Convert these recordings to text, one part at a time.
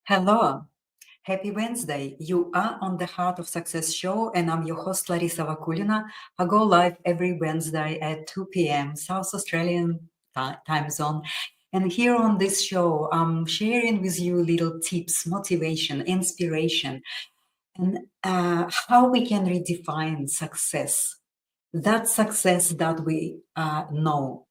Hello, happy Wednesday. You are on the Heart of Success show, and I'm your host, Larissa Vakulina. I go live every Wednesday at 2 p.m. South Australian time zone. And here on this show, I'm sharing with you little tips, motivation, inspiration, and how we can redefine success. That success that we know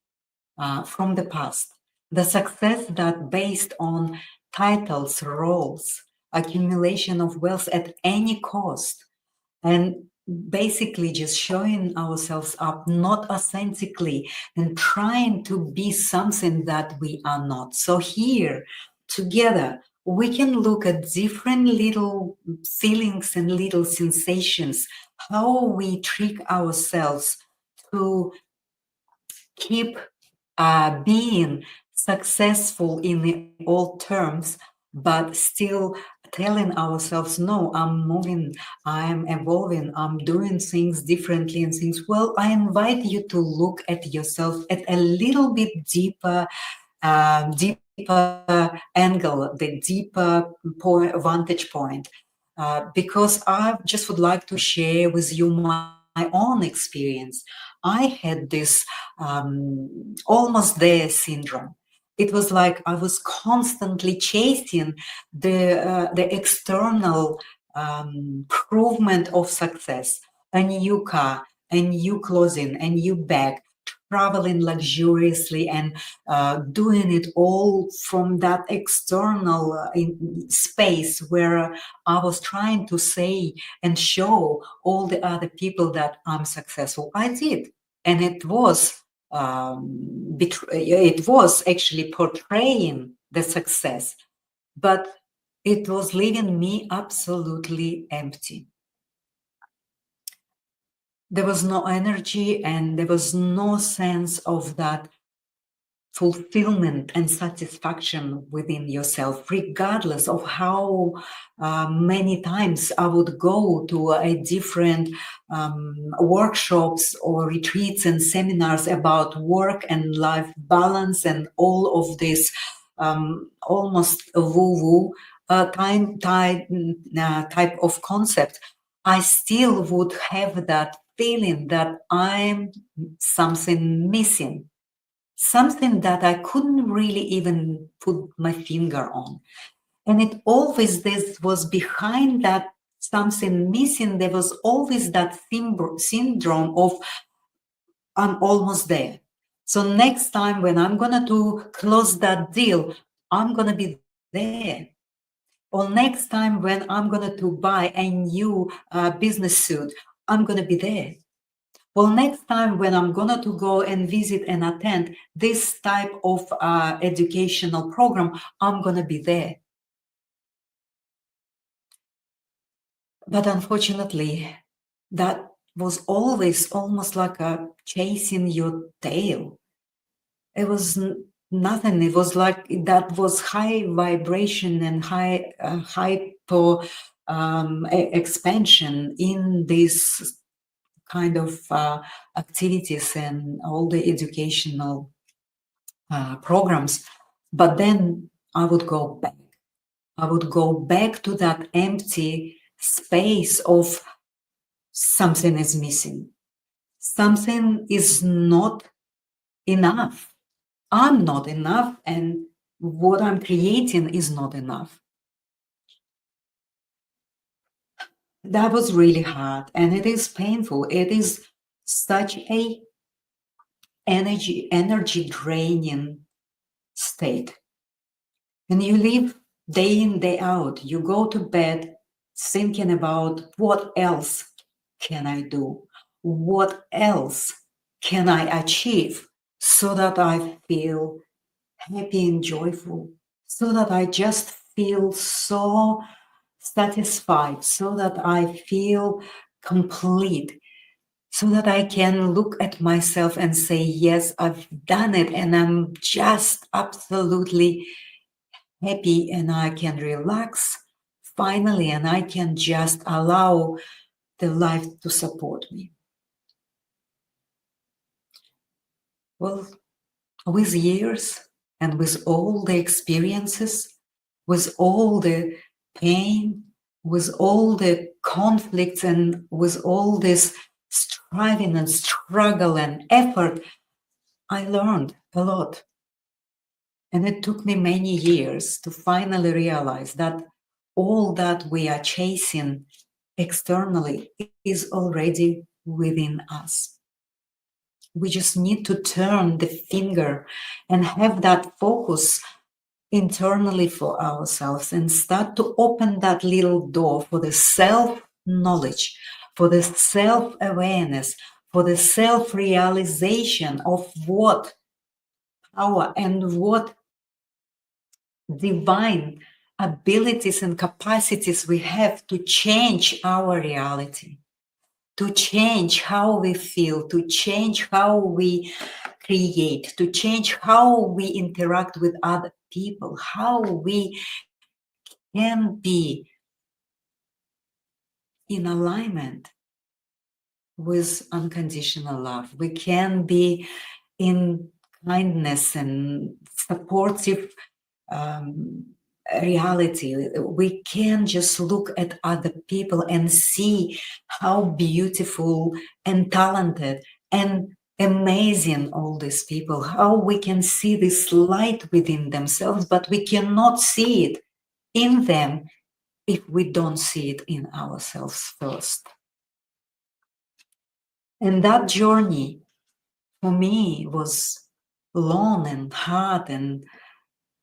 from the past. The success that based on titles, roles, accumulation of wealth at any cost, and basically just showing ourselves up not authentically and trying to be something that we are not. So here, together, we can look at different little feelings and little sensations, how we trick ourselves to keep being successful in the old terms, but still telling ourselves, no, I'm moving, I'm evolving, I'm doing things differently and things. Well, I invite you to look at yourself at a little bit deeper, deeper angle, the deeper vantage point. Because I just would like to share with you my own experience. I had this almost there syndrome. It was like I was constantly chasing the external improvement of success, a new car, a new clothing, a new bag, traveling luxuriously and doing it all from that external space where I was trying to say and show all the other people that I'm successful. I did, and it was actually portraying the success, but it was leaving me absolutely empty. There was no energy and there was no sense of that fulfillment and satisfaction within yourself, regardless of how many times I would go to a different workshops or retreats and seminars about work and life balance and all of this almost woo-woo type of concept. I still would have that feeling that I'm something missing, something that I couldn't really even put my finger on. And it always, this was behind that something missing, there was always that syndrome of I'm almost there. So next time when I'm gonna to close that deal, I'm gonna be there. Or next time when I'm gonna to buy a new business suit, I'm gonna be there. Well, next time when I'm going to go and visit and attend this type of educational program, I'm going to be there. But unfortunately, that was always almost like a chasing your tail. It was nothing. It was like that was high vibration and high hyper expansion in this kind of activities and all the educational programs. But then I would go back. I would go back to that empty space of something is missing. Something is not enough. I'm not enough, and what I'm creating is not enough. That was really hard, and it is painful. It is such a energy draining state. And you live day in, day out. You go to bed thinking about what else can I do? What else can I achieve so that I feel happy and joyful, so that I just feel so satisfied, so that I feel complete, so that I can look at myself and say, yes, I've done it, and I'm just absolutely happy, and I can relax finally, and I can just allow the life to support me. Well, with years and with all the experiences, with all the pain, with all the conflicts, and with all this striving and struggle and effort, I learned a lot. And it took me many years to finally realize that all that we are chasing externally is already within us. We just need to turn the finger and have that focus internally for ourselves and start to open that little door for the self-knowledge, for the self-awareness, for the self-realization of what power and what divine abilities and capacities we have to change our reality, to change how we feel, to change how we create, to change how we interact with other people, how we can be in alignment with unconditional love. We can be in kindness and supportive reality. We can just look at other people and see how beautiful and talented and amazing all these people, how we can see this light within themselves, but we cannot see it in them if we don't see it in ourselves first. And that journey for me was long and hard and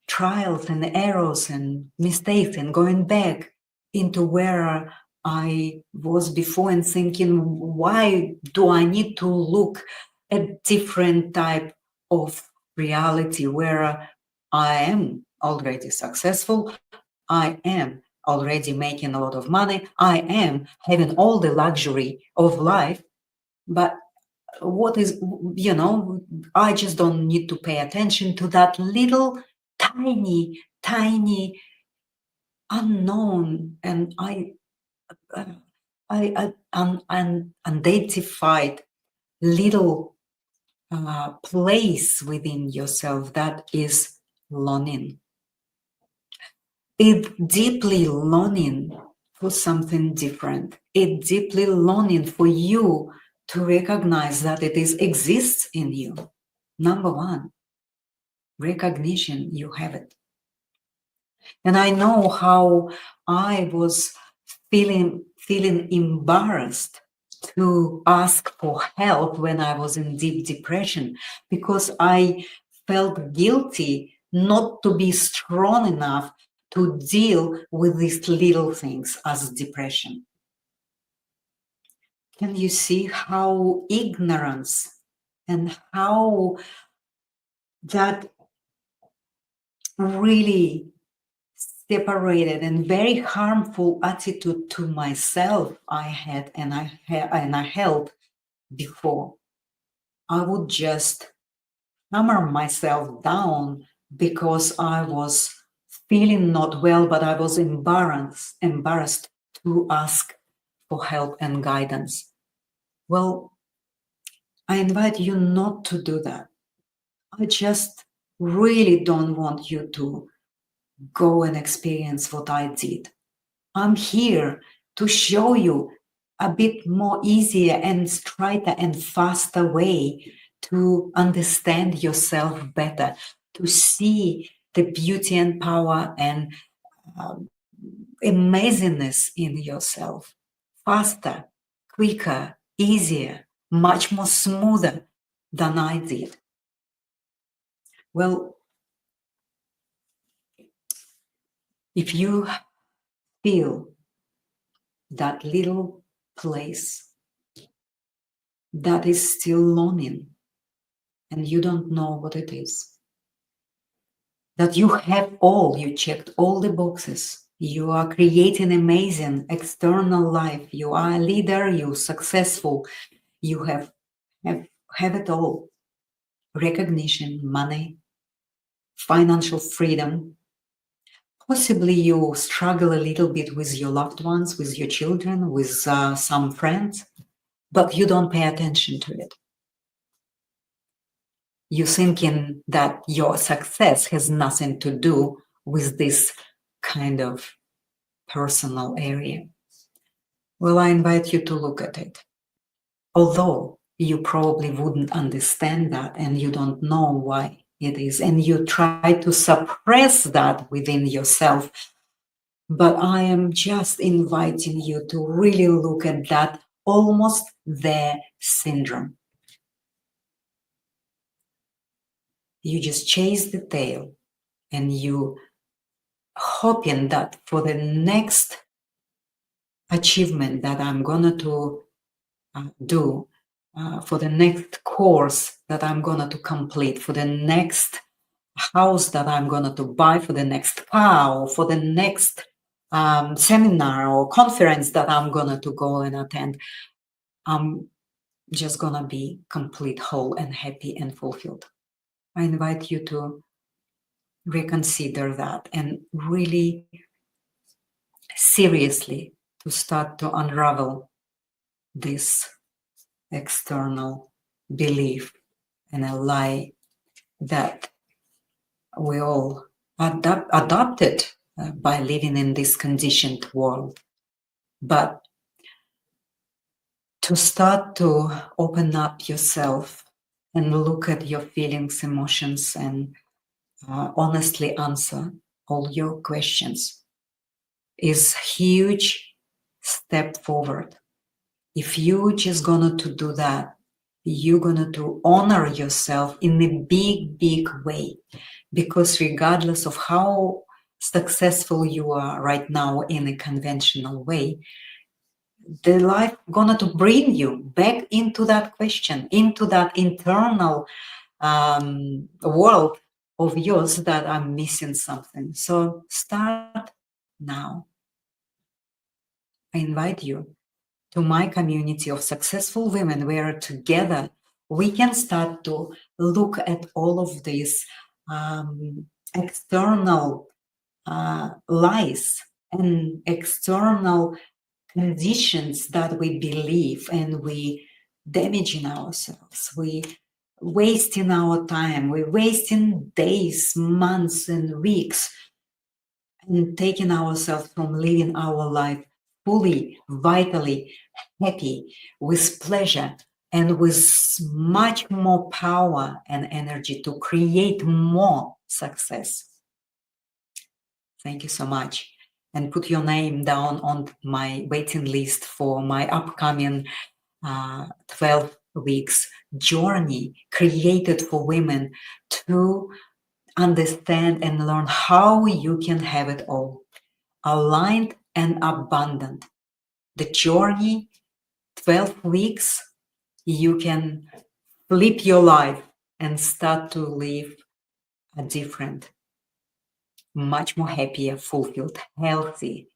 trials and errors and mistakes and going back into where I was before and thinking, why do I need to look at different type of reality where I am already successful, I am already making a lot of money, I am having all the luxury of life, but what is, I just don't need to pay attention to that little tiny unknown and unidentified little place within yourself that is longing. It's deeply longing for something different. It's deeply longing for you to recognize that it exists in you. Number one, recognition, you have it. And I know how I was feeling embarrassed to ask for help when I was in deep depression, because I felt guilty not to be strong enough to deal with these little things as depression. Can you see how ignorance and how that really separated and very harmful attitude to myself I had and I held before? I would just hammer myself down because I was feeling not well, but I was embarrassed to ask for help and guidance. Well, I invite you not to do that. I just really don't want you to go and experience what I did. I'm here to show you a bit more easier and straighter and faster way to understand yourself better, to see the beauty and power and amazingness in yourself. Faster, quicker, easier, much more smoother than I did. Well, if you feel that little place that is still longing and you don't know what it is, that you have you checked all the boxes, you are creating amazing external life, you are a leader, you're successful, you have it all: recognition, money, financial freedom. Possibly you struggle a little bit with your loved ones, with your children, with some friends, but you don't pay attention to it. You're thinking that your success has nothing to do with this kind of personal area? Well, I invite you to look at it. Although you probably wouldn't understand that and you don't know why it is, and you try to suppress that within yourself. But I am just inviting you to really look at that almost there syndrome. You just chase the tail and you hoping that for the next achievement that I'm going to do, for the next course that I'm going to complete, for the next house that I'm going to buy, for the next car, or for the next seminar or conference that I'm going to go and attend, I'm just going to be complete, whole, and happy and fulfilled. I invite you to reconsider that and really seriously to start to unravel this external belief and a lie that we all adopted by living in this conditioned world. But to start to open up yourself and look at your feelings, emotions, and honestly answer all your questions is huge step forward. If you just gonna to do that, you're gonna to honor yourself in a big way, because regardless of how successful you are right now in a conventional way, the life gonna to bring you back into that question, into that internal world of yours that I'm missing something. So start now. I invite you to my community of successful women where together we can start to look at all of these external lies and external conditions that we believe, and we damaging ourselves. We wasting our time. We're wasting days, months, and weeks, and taking ourselves from living our life fully, vitally, happy, with pleasure, and with much more power and energy to create more success. Thank you so much. And put your name down on my waiting list for my upcoming 12 weeks journey created for women to understand and learn how you can have it all, aligned and abundant. The journey, 12 weeks, you can flip your life and start to live a different, much more happier, fulfilled, healthy,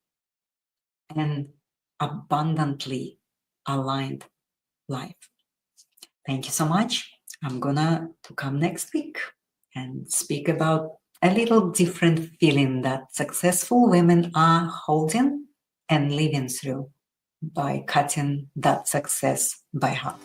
and abundantly aligned life. Thank you so much. I'm gonna to come next week and speak about a little different feeling that successful women are holding and living through by cutting that success by half.